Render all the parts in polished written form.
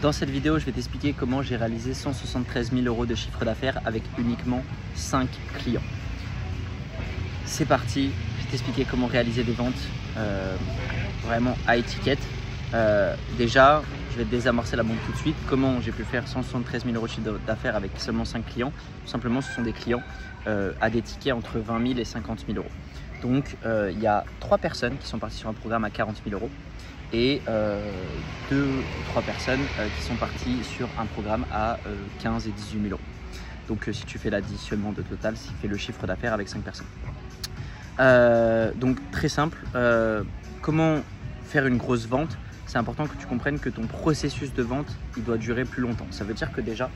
Dans cette vidéo, je vais t'expliquer comment j'ai réalisé 173 000 € de chiffre d'affaires avec uniquement 5 clients. C'est parti, je vais t'expliquer comment réaliser des ventes vraiment à étiquette. Déjà, je vais te désamorcer la bombe tout de suite. Comment j'ai pu faire 173 000 € de chiffre d'affaires avec seulement 5 clients? Tout simplement, ce sont des clients à des tickets entre 20 000 et 50 000 €. Donc, il y a 3 personnes qui sont parties sur un programme à 40 000 € et 2 ou 3 personnes qui sont parties sur un programme à 15 et 18 000 €. Donc, si tu fais l'additionnement de total, ça fait le chiffre d'affaires avec 5 personnes. Donc, très simple. Comment faire une grosse vente? C'est important que tu comprennes que ton processus de vente, il doit durer plus longtemps. Ça veut dire que déjà,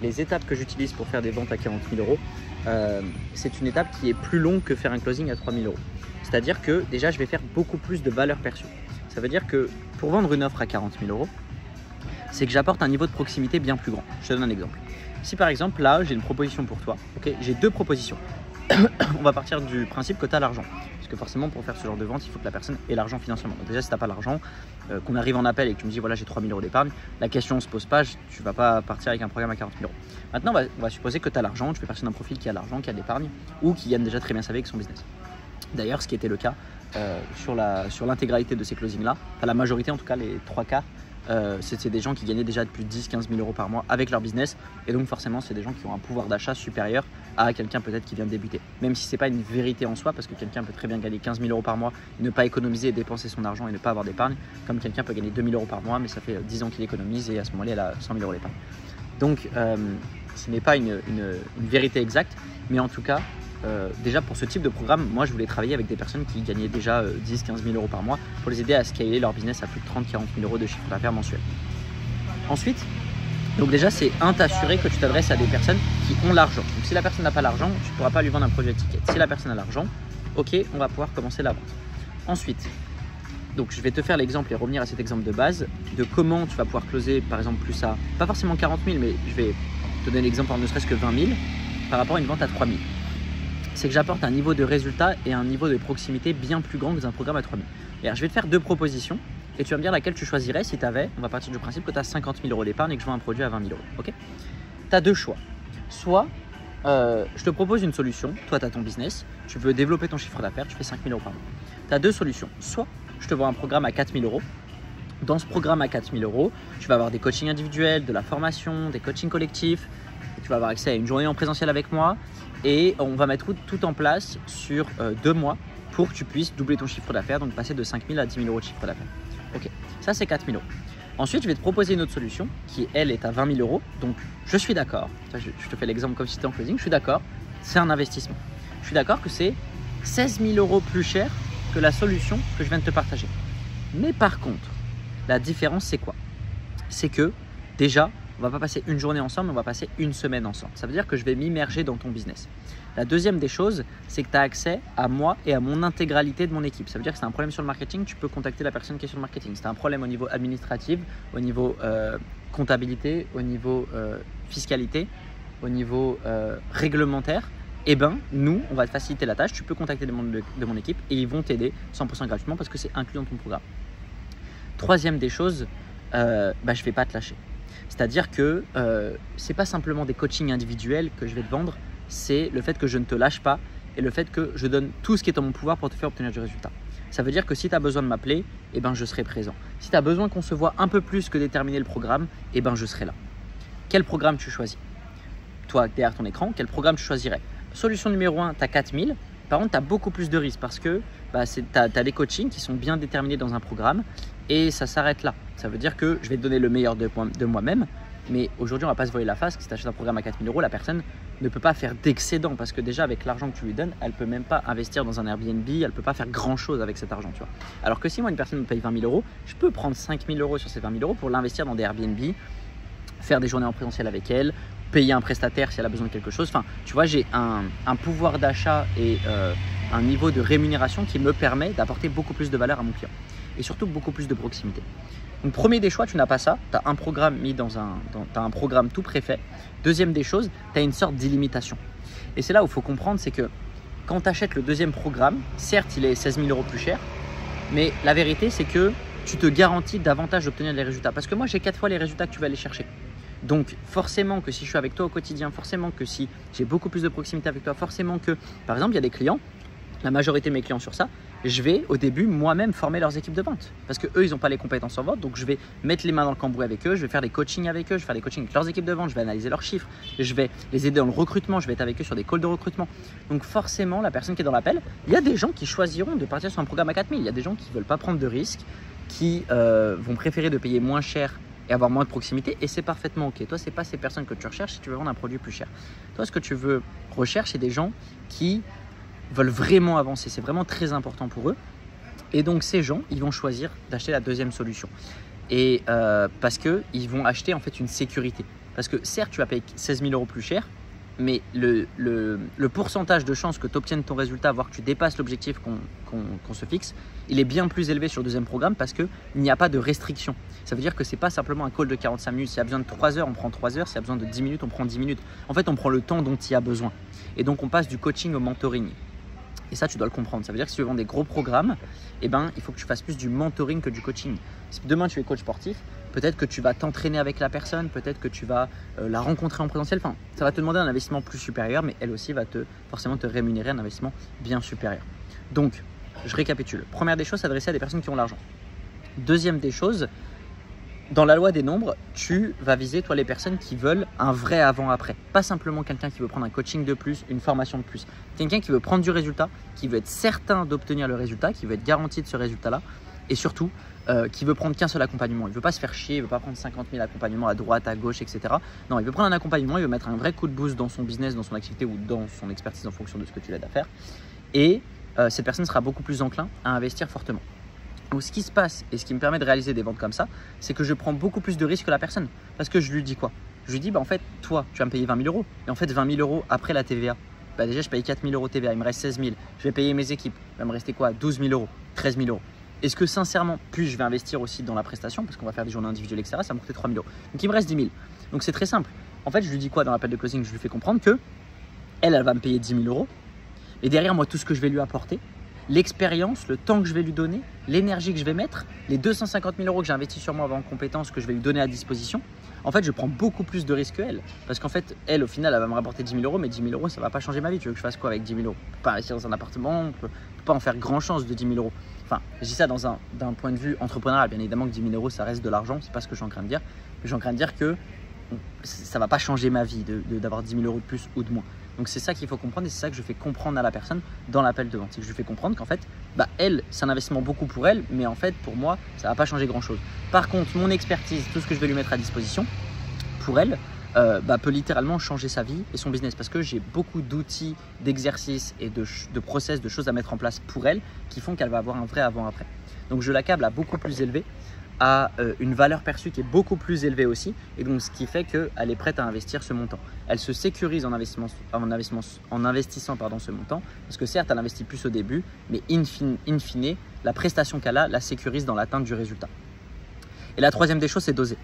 les étapes que j'utilise pour faire des ventes à 40 000 €, c'est une étape qui est plus longue que faire un closing à 3 000 €. C'est-à-dire que déjà, je vais faire beaucoup plus de valeur perçue. Ça veut dire que pour vendre une offre à 40 000 €, c'est que j'apporte un niveau de proximité bien plus grand. Je te donne un exemple. Si par exemple, là, j'ai une proposition pour toi, okay, j'ai 2 propositions. On va partir du principe que tu as l'argent. Parce que forcément, pour faire ce genre de vente, il faut que la personne ait l'argent financièrement. Donc déjà, si tu n'as pas l'argent, qu'on arrive en appel et que tu me dis, voilà, j'ai 3 000 € d'épargne, la question ne se pose pas, tu ne vas pas partir avec un programme à 40 000 €. Maintenant, on va supposer que tu as l'argent, tu fais partie d'un profil qui a l'argent, qui a de l'épargne ou qui gagne déjà très bien sa vie avec son business. D'ailleurs, ce qui était le cas sur l'intégralité de ces closings-là, enfin, la majorité, en tout cas les 3 quarts, c'est des gens qui gagnaient déjà plus de 10-15 000 € par mois avec leur business, et donc forcément c'est des gens qui ont un pouvoir d'achat supérieur à quelqu'un peut-être qui vient de débuter, même si c'est pas une vérité en soi, parce que quelqu'un peut très bien gagner 15 000 € par mois, ne pas économiser et dépenser son argent et ne pas avoir d'épargne, comme quelqu'un peut gagner 2 000 € par mois mais ça fait 10 ans qu'il économise et à ce moment-là il a 100 000 € d'épargne. Donc ce n'est pas une vérité exacte, mais en tout cas déjà pour ce type de programme, moi je voulais travailler avec des personnes qui gagnaient déjà 10-15 000 € par mois pour les aider à scaler leur business à plus de 30-40 000 € de chiffre d'affaires mensuel. Ensuite, donc déjà c'est t'assurer que tu t'adresses à des personnes qui ont l'argent. Donc si la personne n'a pas l'argent, tu ne pourras pas lui vendre un projet de ticket. Si la personne a l'argent, ok, on va pouvoir commencer la vente. Ensuite, donc je vais te faire l'exemple et revenir à cet exemple de base de comment tu vas pouvoir closer par exemple plus à, pas forcément 40 000, mais je vais te donner l'exemple en ne serait-ce que 20 000 par rapport à une vente à 3 000. C'est que j'apporte un niveau de résultat et un niveau de proximité bien plus grand que dans un programme à 3 000. Alors, je vais te faire 2 propositions et tu vas me dire laquelle tu choisirais si tu avais, on va partir du principe que tu as 50 000 € d'épargne et que je vends un produit à 20 000 €. Okay, tu as 2 choix. Soit je te propose une solution, toi tu as ton business, tu veux développer ton chiffre d'affaires, tu fais 5 000 € par mois. Tu as 2 solutions. Soit je te vends un programme à 4 000 €. Dans ce programme à 4 000 €, tu vas avoir des coachings individuels, de la formation, des coachings collectifs. Tu vas avoir accès à une journée en présentiel avec moi et on va mettre tout en place sur 2 mois pour que tu puisses doubler ton chiffre d'affaires, donc passer de 5 000 à 10 000 € de chiffre d'affaires. Ok, ça c'est 4 000 €. Ensuite, je vais te proposer une autre solution qui, elle, est à 20 000 €. Donc, je suis d'accord. Je te fais l'exemple comme si c'était en closing. Je suis d'accord, c'est un investissement. Je suis d'accord que c'est 16 000 € plus cher que la solution que je viens de te partager. Mais par contre, la différence, c'est quoi? C'est que déjà, on ne va pas passer une journée ensemble, on va passer une semaine ensemble. Ça veut dire que je vais m'immerger dans ton business. La deuxième des choses, c'est que tu as accès à moi et à mon intégralité de mon équipe. Ça veut dire que si tu as un problème sur le marketing, tu peux contacter la personne qui est sur le marketing. Si tu as un problème au niveau administratif, au niveau comptabilité, au niveau fiscalité, au niveau réglementaire, eh ben, nous, on va te faciliter la tâche. Tu peux contacter des membres de mon équipe et ils vont t'aider 100% gratuitement parce que c'est inclus dans ton programme. Troisième des choses, je ne vais pas te lâcher. C'est-à-dire que ce n'est pas simplement des coachings individuels que je vais te vendre, c'est le fait que je ne te lâche pas et le fait que je donne tout ce qui est en mon pouvoir pour te faire obtenir du résultat. Ça veut dire que si tu as besoin de m'appeler, eh ben, je serai présent. Si tu as besoin qu'on se voit un peu plus que déterminer le programme, eh ben, je serai là. Quel programme tu choisis? Toi, derrière ton écran, quel programme tu choisirais? Solution numéro 1, tu as 4 000. Par contre, tu as beaucoup plus de risques parce que tu as les coachings qui sont bien déterminés dans un programme et ça s'arrête là. Ça veut dire que je vais te donner le meilleur de moi-même, mais aujourd'hui, on ne va pas se voiler la face. Si tu achètes un programme à 4 000 €, la personne ne peut pas faire d'excédent parce que déjà, avec l'argent que tu lui donnes, elle ne peut même pas investir dans un Airbnb, elle ne peut pas faire grand-chose avec cet argent. Tu vois. Alors que si moi, une personne me paye 20 000 €, je peux prendre 5 000 € sur ces 20 000 € pour l'investir dans des Airbnb, faire des journées en présentiel avec elle, payer un prestataire si elle a besoin de quelque chose. Enfin, tu vois, j'ai un pouvoir d'achat et un niveau de rémunération qui me permet d'apporter beaucoup plus de valeur à mon client et surtout beaucoup plus de proximité. Donc, premier des choix, tu n'as pas ça. Tu as un programme mis t'as un programme tout préfet. Deuxième des choses, tu as une sorte d'illimitation. Et c'est là où il faut comprendre, c'est que quand tu achètes le deuxième programme, certes, il est 16 000 € plus cher, mais la vérité, c'est que tu te garantis davantage d'obtenir les résultats. Parce que moi, j'ai 4 fois les résultats que tu vas aller chercher. Donc forcément que si je suis avec toi au quotidien, forcément que si j'ai beaucoup plus de proximité avec toi, forcément que, par exemple, il y a des clients, la majorité de mes clients sur ça, je vais au début moi-même former leurs équipes de vente. Parce qu'eux, ils n'ont pas les compétences en vente, donc je vais mettre les mains dans le cambouis avec eux, je vais faire des coachings avec eux, je vais faire des coachings avec leurs équipes de vente, je vais analyser leurs chiffres, je vais les aider dans le recrutement, je vais être avec eux sur des calls de recrutement. Donc forcément, la personne qui est dans l'appel, il y a des gens qui choisiront de partir sur un programme à 4000, il y a des gens qui ne veulent pas prendre de risques, qui vont préférer de payer moins cher et avoir moins de proximité, et c'est parfaitement ok. Toi, ce n'est pas ces personnes que tu recherches si tu veux vendre un produit plus cher. Toi, ce que tu veux rechercher, c'est des gens qui veulent vraiment avancer. C'est vraiment très important pour eux. Et donc, ces gens, ils vont choisir d'acheter la deuxième solution. Et parce qu'ils vont acheter en fait une sécurité. Parce que certes, tu vas payer 16 000 € plus cher, mais le pourcentage de chances que tu obtiennes ton résultat, voire que tu dépasses l'objectif qu'on se fixe, il est bien plus élevé sur le deuxième programme parce qu'il n'y a pas de restriction. Ça veut dire que ce n'est pas simplement un call de 45 minutes. S'il y a besoin de 3 heures, on prend 3 heures. S'il y a besoin de 10 minutes, on prend 10 minutes. En fait, on prend le temps dont il y a besoin. Et donc, on passe du coaching au mentoring. Et ça, tu dois le comprendre. Ça veut dire que si tu veux vendre des gros programmes, eh ben, il faut que tu fasses plus du mentoring que du coaching. Si demain, tu es coach sportif, peut-être que tu vas t'entraîner avec la personne, peut-être que tu vas la rencontrer en présentiel. Enfin, ça va te demander un investissement plus supérieur, mais elle aussi va forcément te rémunérer un investissement bien supérieur. Donc, je récapitule. Première des choses, s'adresser à des personnes qui ont l'argent. Deuxième des choses, dans la loi des nombres, tu vas viser, toi, les personnes qui veulent un vrai avant-après. Pas simplement quelqu'un qui veut prendre un coaching de plus, une formation de plus. Quelqu'un qui veut prendre du résultat, qui veut être certain d'obtenir le résultat, qui veut être garanti de ce résultat-là. Et surtout, qui veut prendre qu'un seul accompagnement. Il ne veut pas se faire chier, il ne veut pas prendre 50 000 accompagnements à droite, à gauche, etc. Non, il veut prendre un accompagnement, il veut mettre un vrai coup de boost dans son business, dans son activité ou dans son expertise en fonction de ce que tu l'aides à faire. Et cette personne sera beaucoup plus enclin à investir fortement. Donc, ce qui se passe et ce qui me permet de réaliser des ventes comme ça, c'est que je prends beaucoup plus de risques que la personne. Parce que je lui dis quoi? Je lui dis, bah, en fait, toi, tu vas me payer 20 000 €. Et en fait, 20 000 € après la TVA, bah, déjà, je paye 4 000 € TVA, il me reste 16 000. Je vais payer mes équipes, il va me rester quoi? 12 000 €, 13 000 €. Est-ce que sincèrement, puis je vais investir aussi dans la prestation, parce qu'on va faire des journées individuelles, etc., ça va me coûter 3 000 €. Donc, il me reste 10 000. Donc, c'est très simple. En fait, je lui dis quoi dans l'appel de closing? Je lui fais comprendre que elle va me payer 10 000 €. Et derrière, moi, tout ce que je vais lui apporter, l'expérience, le temps que je vais lui donner, l'énergie que je vais mettre, les 250 000 € que j'ai investi sur moi en compétences que je vais lui donner à disposition, en fait, je prends beaucoup plus de risques qu'elle. Parce qu'en fait, elle, au final, elle va me rapporter 10 000 €, mais 10 000 € ça ne va pas changer ma vie. Tu veux que je fasse quoi avec 10 000 €? On ne peut pas investir dans un appartement, on ne peut pas en faire grand-chose de 10 000 €. Enfin, je dis ça d'un point de vue entrepreneurial. Bien évidemment que 10 000 €, ça reste de l'argent, c'est pas ce que je suis en train de dire. Mais je suis en train de dire que ça ne va pas changer ma vie d'avoir 10 000 € de plus ou de moins. Donc c'est ça qu'il faut comprendre et c'est ça que je fais comprendre à la personne dans l'appel de vente. C'est que je lui fais comprendre qu'en fait, bah, elle, c'est un investissement beaucoup pour elle, mais en fait, pour moi, ça ne va pas changer grand-chose. Par contre, mon expertise, tout ce que je vais lui mettre à disposition, pour elle, peut littéralement changer sa vie et son business parce que j'ai beaucoup d'outils, d'exercices et de process, de choses à mettre en place pour elle qui font qu'elle va avoir un vrai avant-après. Donc je l'accable à beaucoup plus élevé, à une valeur perçue qui est beaucoup plus élevée aussi et donc ce qui fait qu'elle est prête à investir ce montant. Elle se sécurise en investissant ce montant parce que certes elle investit plus au début mais in fine la prestation qu'elle a la sécurise dans l'atteinte du résultat. Et la troisième des choses c'est d'oser.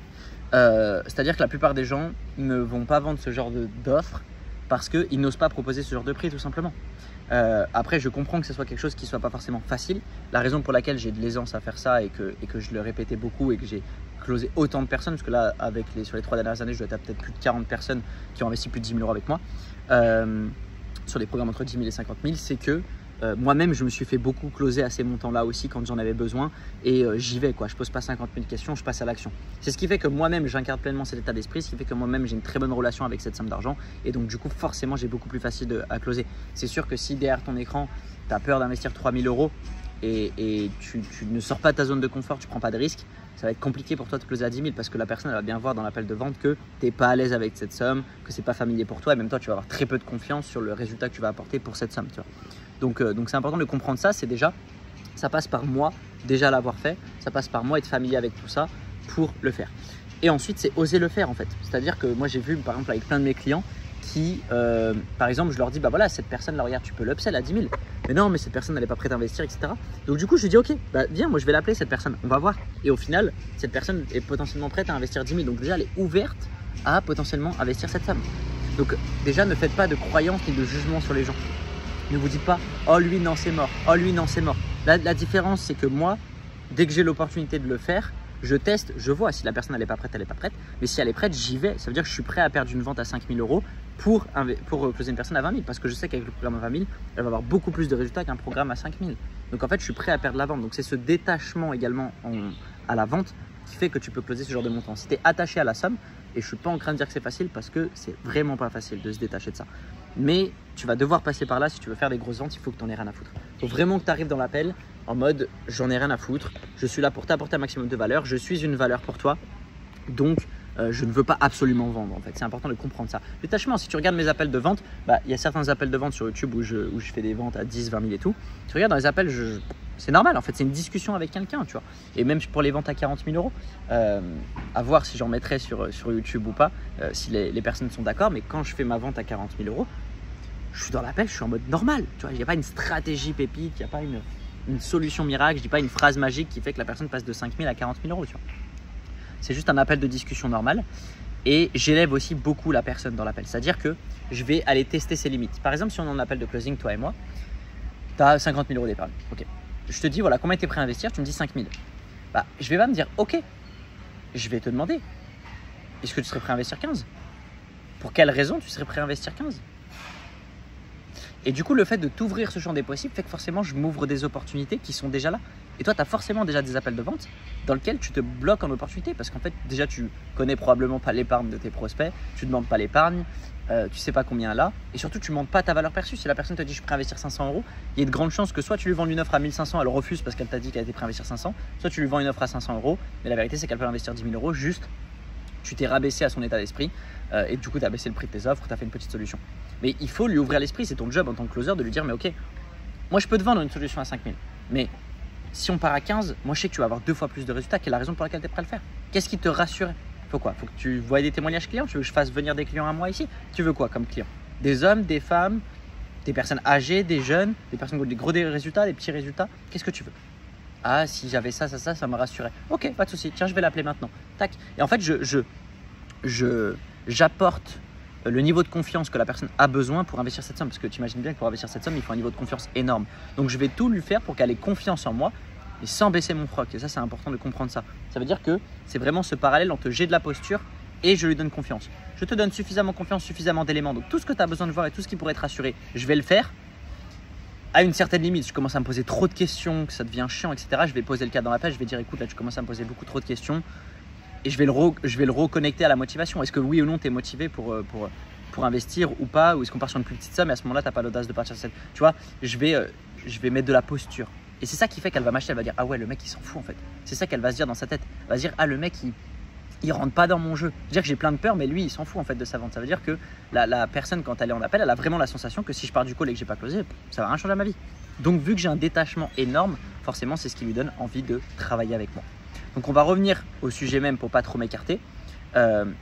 C'est-à-dire que la plupart des gens ne vont pas vendre ce genre d'offre parce qu'ils n'osent pas proposer ce genre de prix tout simplement. Après, je comprends que ce soit quelque chose qui ne soit pas forcément facile. La raison pour laquelle j'ai de l'aisance à faire ça et que je le répétais beaucoup et que j'ai closé autant de personnes, parce que là, sur les 3 dernières années, je dois être à peut-être plus de 40 personnes qui ont investi plus de 10 000 € avec moi sur des programmes entre 10 000 et 50 000, c'est que moi-même, je me suis fait beaucoup closer à ces montants-là aussi quand j'en avais besoin et j'y vais quoi. Je pose pas 50 000 questions, je passe à l'action. C'est ce qui fait que moi-même, j'incarne pleinement cet état d'esprit, ce qui fait que moi-même, j'ai une très bonne relation avec cette somme d'argent et donc du coup, forcément, j'ai beaucoup plus facile à closer. C'est sûr que si derrière ton écran, tu as peur d'investir 3 000 € et tu ne sors pas de ta zone de confort, tu prends pas de risque, ça va être compliqué pour toi de closer à 10 000 parce que la personne elle va bien voir dans l'appel de vente que tu n'es pas à l'aise avec cette somme, que c'est pas familier pour toi et même toi, tu vas avoir très peu de confiance sur le résultat que tu vas apporter pour cette somme. Tu vois. Donc c'est important de comprendre ça, c'est déjà, ça passe par moi déjà l'avoir fait, ça passe par moi être familier avec tout ça pour le faire. Et ensuite c'est oser le faire en fait, c'est-à-dire que moi j'ai vu par exemple avec plein de mes clients qui, par exemple je leur dis bah voilà cette personne là regarde tu peux l'upsell à 10 000, mais non mais cette personne elle n'est pas prête à investir etc. Donc du coup je lui dis ok bah viens moi je vais l'appeler cette personne, on va voir et au final cette personne est potentiellement prête à investir 10 000 donc déjà elle est ouverte à potentiellement investir cette somme. Donc déjà ne faites pas de croyances ni de jugement sur les gens. Ne vous dites pas « Oh lui non c'est mort, oh lui non c'est mort ». La différence c'est que moi Dès que j'ai l'opportunité de le faire, je teste, je vois. Si la personne n'est pas prête, elle n'est pas prête. Mais si elle est prête, j'y vais. Ça veut dire que je suis prêt à perdre une vente à 5 000 € pour closer une personne à 20 000. Parce que je sais qu'avec le programme à 20 000, elle va avoir beaucoup plus de résultats qu'un programme à 5 000. Donc en fait, je suis prêt à perdre la vente. Donc c'est ce détachement également à la vente qui fait que tu peux closer ce genre de montant. Si tu es attaché à la somme, et je ne suis pas en train de dire que c'est facile parce que c'est vraiment pas facile de se détacher de ça. Mais tu vas devoir passer par là si tu veux faire des grosses ventes, il faut que tu n'en aies rien à foutre. Il faut vraiment que tu arrives dans l'appel en mode j'en ai rien à foutre, je suis là pour t'apporter un maximum de valeur, je suis une valeur pour toi, donc je ne veux pas absolument vendre en fait. C'est important de comprendre ça. Détachement, si tu regardes mes appels de vente, il y a certains appels de vente sur YouTube où je fais des ventes à 10, 20 000 et tout. Tu regardes dans les appels, c'est normal en fait, c'est une discussion avec quelqu'un, tu vois. Et même pour les ventes à 40 000 €, à voir si j'en mettrai sur YouTube ou pas, si les personnes sont d'accord. Mais quand je fais ma vente à 40 000 €, je suis dans l'appel, je suis en mode normal. Tu vois, il n'y a pas une stratégie pépite, il n'y a pas une solution miracle, je dis pas une phrase magique qui fait que la personne passe de 5 000 à 40 000 €, tu vois. C'est juste un appel de discussion normal. Et j'élève aussi beaucoup la personne dans l'appel. C'est-à-dire que je vais aller tester ses limites. Par exemple, si on est en appel de closing, toi et moi, tu as 50 000 € d'épargne. Ok. Je te dis, voilà, combien tu es prêt à investir? Tu me dis 5 000. Je vais pas me dire, ok, je vais te demander, est-ce que tu serais prêt à investir 15? Pour quelle raison tu serais prêt à investir 15? Et du coup, le fait de t'ouvrir ce champ des possibles fait que forcément, je m'ouvre des opportunités qui sont déjà là. Et toi, tu as forcément déjà des appels de vente dans lesquels tu te bloques en opportunité parce qu'en fait, déjà, tu connais probablement pas l'épargne de tes prospects, tu ne demandes pas l'épargne, tu sais pas combien elle a et surtout, tu ne demandes pas ta valeur perçue. Si la personne te dit je suis prêt à investir 500 €, il y a de grandes chances que soit tu lui vends une offre à 1500, elle refuse parce qu'elle t'a dit qu'elle était prête à investir 500, soit tu lui vends une offre à 500 €, mais la vérité, c'est qu'elle peut investir 10 000 €, juste tu t'es rabaissé à son état d'esprit et du coup, tu as baissé le prix de tes offres, tu as fait une petite solution. Mais il faut lui ouvrir l'esprit, c'est ton job en tant que closer de lui dire mais ok, moi je peux te vendre une solution à 5 000, mais si on part à 15, moi je sais que tu vas avoir 2 fois plus de résultats. Quelle est la raison pour laquelle tu es prêt à le faire? Qu'est-ce qui te rassurait? Faut quoi? Faut que tu voies des témoignages clients? Tu veux que je fasse venir des clients à moi ici? Tu veux quoi comme client? Des hommes, des femmes, des personnes âgées, des jeunes, des personnes qui ont des gros résultats, des petits résultats? Qu'est-ce que tu veux? Ah, si j'avais ça me rassurait. Ok, pas de souci. Tiens, je vais l'appeler maintenant. Tac. Et en fait, j'apporte le niveau de confiance que la personne a besoin pour investir cette somme. Parce que tu imagines bien que pour investir cette somme, il faut un niveau de confiance énorme. Donc, je vais tout lui faire pour qu'elle ait confiance en moi et sans baisser mon froc. Et ça, c'est important de comprendre ça. Ça veut dire que c'est vraiment ce parallèle entre j'ai de la posture et je lui donne confiance. Je te donne suffisamment confiance, suffisamment d'éléments. Donc, tout ce que tu as besoin de voir et tout ce qui pourrait te rassurer, je vais le faire. À une certaine limite, je commence à me poser trop de questions, que ça devient chiant, etc. Je vais poser le cas dans l'appel, je vais dire écoute, là, tu commences à me poser beaucoup trop de questions. Et je vais le reconnecter à la motivation. Est-ce que oui ou non, tu es motivé pour investir ou pas? Ou est-ce qu'on part sur une plus petite somme et à ce moment-là, tu n'as pas l'audace de partir sur cette… Tu vois, je vais mettre de la posture. Et c'est ça qui fait qu'elle va m'acheter. Elle va dire ah ouais, le mec, il s'en fout en fait. C'est ça qu'elle va se dire dans sa tête. Elle va se dire ah, le mec, il rentre pas dans mon jeu. C'est-à-dire que j'ai plein de peur, mais lui, il s'en fout en fait de sa vente. Ça veut dire que la personne, quand elle est en appel, elle a vraiment la sensation que si je pars du call et que j'ai pas closé, ça va rien changer à ma vie. Donc, vu que j'ai un détachement énorme, forcément, c'est ce qui lui donne envie de travailler avec moi. Donc, on va revenir au sujet même pour pas trop m'écarter.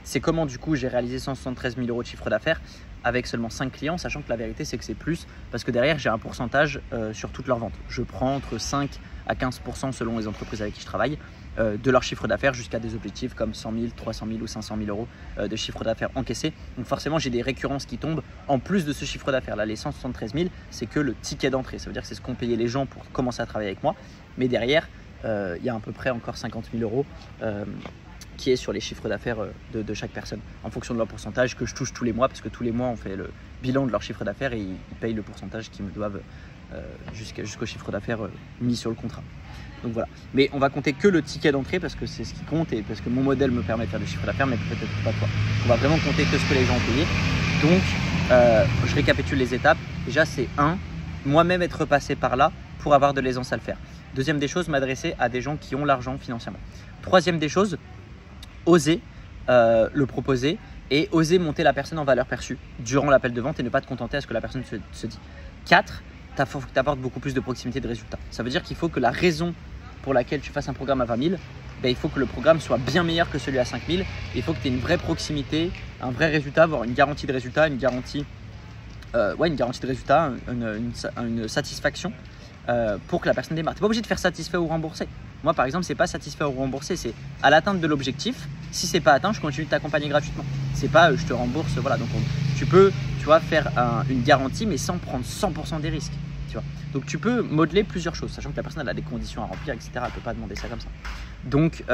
C'est comment du coup j'ai réalisé 173 000 € de chiffre d'affaires avec seulement 5 clients, sachant que la vérité c'est que c'est plus parce que derrière j'ai un pourcentage sur toutes leurs ventes. Je prends entre 5 à 15% selon les entreprises avec qui je travaille de leur chiffre d'affaires jusqu'à des objectifs comme 100 000, 300 000 ou 500 000 € de chiffre d'affaires encaissé. Donc forcément j'ai des récurrences qui tombent en plus de ce chiffre d'affaires. Là les 173 000 c'est que le ticket d'entrée, ça veut dire que c'est ce qu'ont payé les gens pour commencer à travailler avec moi. Mais derrière il y a à peu près encore 50 000 € qui est sur les chiffres d'affaires de chaque personne en fonction de leur pourcentage que je touche tous les mois parce que tous les mois on fait le bilan de leur chiffre d'affaires et ils payent le pourcentage qu'ils me doivent jusqu'au chiffre d'affaires mis sur le contrat. Donc voilà, mais on va compter que le ticket d'entrée parce que c'est ce qui compte et parce que mon modèle me permet de faire du chiffre d'affaires mais peut-être pas toi. On va vraiment compter que ce que les gens ont payé. Donc je récapitule les étapes. Déjà c'est 1, moi-même être passé par là pour avoir de l'aisance à le faire. Deuxième des choses, m'adresser à des gens qui ont l'argent financièrement. Troisième des choses, oser le proposer et oser monter la personne en valeur perçue durant l'appel de vente et ne pas te contenter à ce que la personne se dit. 4, il faut que tu apportes beaucoup plus de proximité de résultats. Ça veut dire qu'il faut que la raison pour laquelle tu fasses un programme à 20 000, il faut que le programme soit bien meilleur que celui à 5 000. Il faut que tu aies une vraie proximité, un vrai résultat, voire une garantie de résultat, une garantie de résultat, une satisfaction pour que la personne démarre. Tu n'es pas obligé de faire satisfait ou remboursé. Moi, par exemple, c'est pas satisfait ou remboursé, c'est à l'atteinte de l'objectif. Si c'est pas atteint, je continue de t'accompagner gratuitement. C'est pas je te rembourse, voilà. Donc tu peux, tu vois, faire une garantie, mais sans prendre 100% des risques. tu vois. Donc tu peux modeler plusieurs choses, sachant que la personne elle a des conditions à remplir, etc. Elle ne peut pas demander ça comme ça. Donc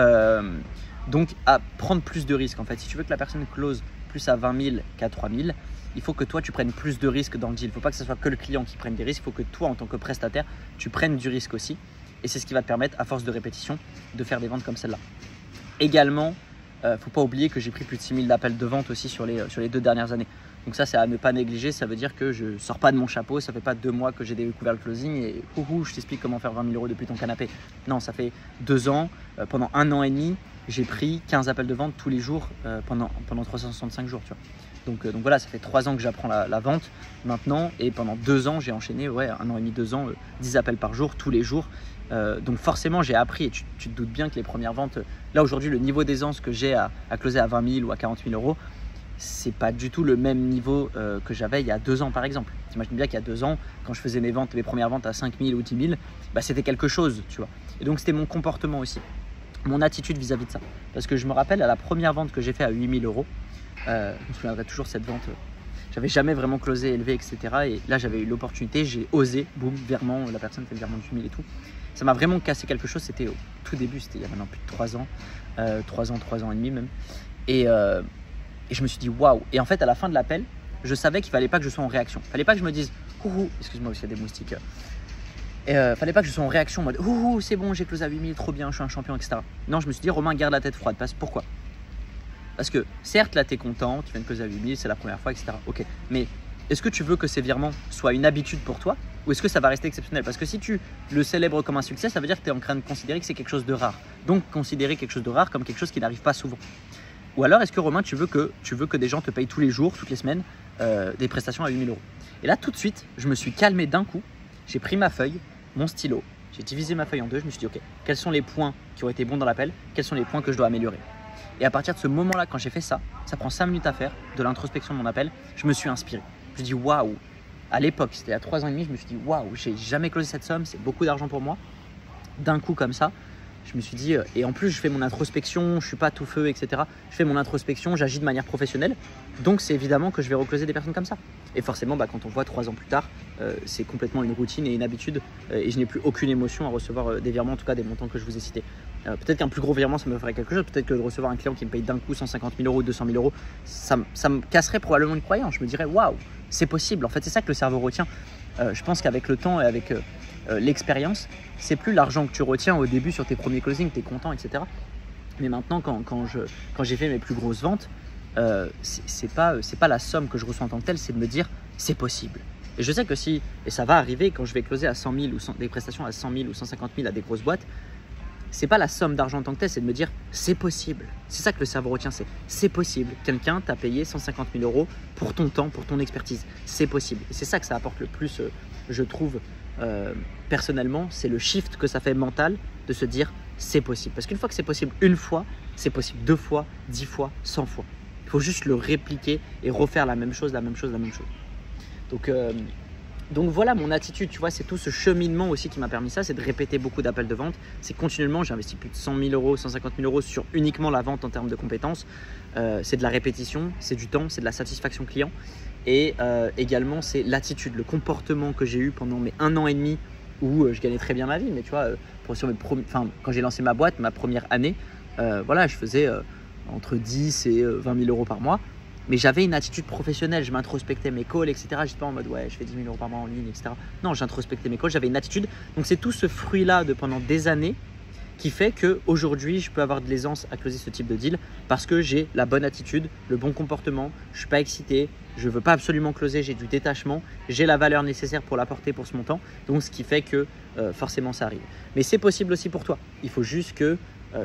à prendre plus de risques en fait. Si tu veux que la personne close plus à 20 000 qu'à 3 000, il faut que toi tu prennes plus de risques dans le deal. Il ne faut pas que ce soit que le client qui prenne des risques, il faut que toi en tant que prestataire, tu prennes du risque aussi. Et c'est ce qui va te permettre, à force de répétition, de faire des ventes comme celle-là. Également, il ne faut pas oublier que j'ai pris plus de 6 000 d'appels de vente aussi sur les 2 dernières années. Donc ça, c'est à ne pas négliger. Ça veut dire que je ne sors pas de mon chapeau. Ça ne fait pas 2 mois que j'ai découvert le closing et je t'explique comment faire 20 000 € depuis ton canapé. Non, ça fait 2 ans. Pendant 1 an et demi, j'ai pris 15 appels de vente tous les jours pendant 365 jours. Tu vois. Donc voilà, ça fait 3 ans que j'apprends la vente maintenant. Et pendant 2 ans, j'ai enchaîné, 1 an et demi, 2 ans, 10 appels par jour, tous les jours. Donc forcément, j'ai appris. Et tu te doutes bien que les premières ventes, là aujourd'hui, le niveau d'aisance que j'ai à closer à 20 000 ou à 40 000 €, c'est pas du tout le même niveau que j'avais il y a 2 ans par exemple. T'imagines bien qu'il y a 2 ans, quand je faisais mes premières ventes à 5 000 ou 10 000, bah, c'était quelque chose, tu vois. Et donc c'était mon comportement aussi, mon attitude vis-à-vis de ça. Parce que je me rappelle à la première vente que j'ai fait à 8 000 €, je me souviendrai toujours cette vente. J'avais jamais vraiment closé, élevé, etc. Et là j'avais eu l'opportunité, j'ai osé, boum, virement, la personne fait le virement de 8 000 et tout. Ça m'a vraiment cassé quelque chose, c'était au tout début, c'était il y a maintenant plus de 3 ans, 3 ans et demi même. Et je me suis dit waouh. Et en fait, à la fin de l'appel, je savais qu'il fallait pas que je sois en réaction. Fallait pas que je me dise ouhou, excuse-moi, il y a des moustiques. Fallait pas que je sois en réaction en mode ouhou, c'est bon, j'ai closé à 8 000, trop bien, je suis un champion, etc. Non, je me suis dit Romain, garde la tête froide. Pourquoi? Parce que certes, là, tu es content, tu viens de closer à 8 000, c'est la première fois, etc. Ok, mais est-ce que tu veux que ces virements soient une habitude pour toi ou est-ce que ça va rester exceptionnel? Parce que si tu le célèbres comme un succès, ça veut dire que tu es en train de considérer que c'est quelque chose de rare. Donc, considérer quelque chose de rare comme quelque chose qui n'arrive pas souvent. Ou alors, est-ce que Romain, tu veux que des gens te payent tous les jours, toutes les semaines, des prestations à 8 000 €? Et là, tout de suite, je me suis calmé d'un coup. J'ai pris ma feuille, mon stylo, j'ai divisé ma feuille en 2. Je me suis dit, ok, quels sont les points qui ont été bons dans l'appel? Quels sont les points que je dois améliorer? Et à partir de ce moment-là, quand j'ai fait ça, ça prend 5 minutes à faire, de l'introspection de mon appel, je me suis inspiré. Je me suis dit, waouh! À l'époque, c'était à 3 ans et demi, je me suis dit, waouh, j'ai jamais closé cette somme, c'est beaucoup d'argent pour moi. D'un coup, comme ça. Je me suis dit, et en plus je fais mon introspection, je suis pas tout feu, etc. Je fais mon introspection, j'agis de manière professionnelle. Donc c'est évidemment que je vais recloser des personnes comme ça. Et forcément, quand on voit 3 ans plus tard, c'est complètement une routine et une habitude. Et je n'ai plus aucune émotion à recevoir des virements, en tout cas des montants que je vous ai cités. Peut-être qu'un plus gros virement, ça me ferait quelque chose. Peut-être que de recevoir un client qui me paye d'un coup 150 000 €, 200 000 €, ça me casserait probablement une croyance. Je me dirais, waouh, c'est possible. En fait, c'est ça que le cerveau retient. Je pense qu'avec le temps et avec l'expérience, c'est plus l'argent que tu retiens au début sur tes premiers closings, tu es content, etc. Mais maintenant, quand j'ai fait mes plus grosses ventes, c'est pas la somme que je reçois en tant que telle, c'est de me dire c'est possible. Et je sais que et ça va arriver quand je vais closer à 100 000 ou des prestations à 100 000 ou 150 000 à des grosses boîtes, c'est pas la somme d'argent en tant que telle, c'est de me dire c'est possible. C'est ça que le cerveau retient, c'est possible. Quelqu'un t'a payé 150 000 € pour ton temps, pour ton expertise. C'est possible. Et c'est ça que ça apporte le plus, je trouve, personnellement, c'est le shift que ça fait mental de se dire c'est possible. Parce qu'une fois que c'est possible une fois, c'est possible 2 fois, 10 fois, 100 fois. Il faut juste le répliquer et refaire la même chose. Donc voilà mon attitude, tu vois, c'est tout ce cheminement aussi qui m'a permis ça, c'est de répéter beaucoup d'appels de vente. C'est continuellement, j'ai investi plus de 100 000 €, 150 000 € sur uniquement la vente en termes de compétences. C'est de la répétition, c'est du temps, c'est de la satisfaction client. Et également, c'est l'attitude, le comportement que j'ai eu pendant mes 1 an et demi où je gagnais très bien ma vie. Mais tu vois, quand j'ai lancé ma boîte, ma première année, je faisais entre 10 et 20 000 € par mois. Mais j'avais une attitude professionnelle, je m'introspectais mes calls, etc. Je n'étais pas en mode ouais, je fais 10 000 € par mois en ligne, etc. Non, j'introspectais mes calls, j'avais une attitude. Donc c'est tout ce fruit-là de pendant des années qui fait qu'aujourd'hui, je peux avoir de l'aisance à closer ce type de deal parce que j'ai la bonne attitude, le bon comportement, je ne suis pas excité, je ne veux pas absolument closer, j'ai du détachement, j'ai la valeur nécessaire pour l'apporter pour ce montant. Donc ce qui fait que forcément ça arrive. Mais c'est possible aussi pour toi. Il faut juste que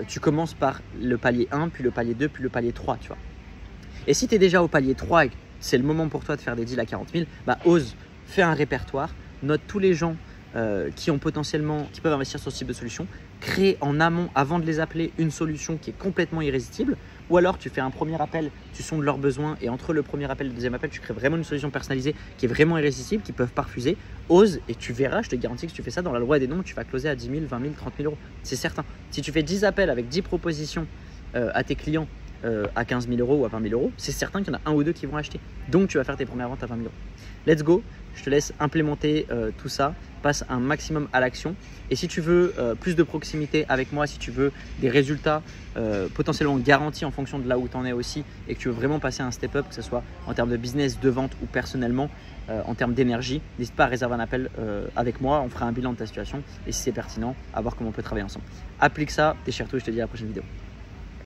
tu commences par le palier 1, puis le palier 2, puis le palier 3, tu vois. Et si tu es déjà au palier 3 et que c'est le moment pour toi de faire des deals à 40 000, ose, fais un répertoire, note tous les gens qui peuvent investir sur ce type de solution, crée en amont, avant de les appeler, une solution qui est complètement irrésistible. Ou alors tu fais un premier appel, tu sondes leurs besoins et entre le premier appel et le deuxième appel, tu crées vraiment une solution personnalisée qui est vraiment irrésistible, qu'ils ne peuvent pas refuser. Ose et tu verras, je te garantis que si tu fais ça dans la loi des nombres, tu vas closer à 10 000, 20 000, 30 000 €. C'est certain. Si tu fais 10 appels avec 10 propositions à tes clients à 15 000 euros ou à 20 000 euros, c'est certain qu'il y en a un ou deux qui vont acheter. Donc tu vas faire tes premières ventes à 20 000 euros. Let's go, je te laisse implémenter tout ça, passe un maximum à l'action. Et si tu veux plus de proximité avec moi, si tu veux des résultats potentiellement garantis en fonction de là où tu en es aussi et que tu veux vraiment passer un step up, que ce soit en termes de business, de vente ou personnellement, en termes d'énergie, n'hésite pas à réserver un appel avec moi, on fera un bilan de ta situation et si c'est pertinent, à voir comment on peut travailler ensemble. Applique ça, déchire tout et je te dis à la prochaine vidéo.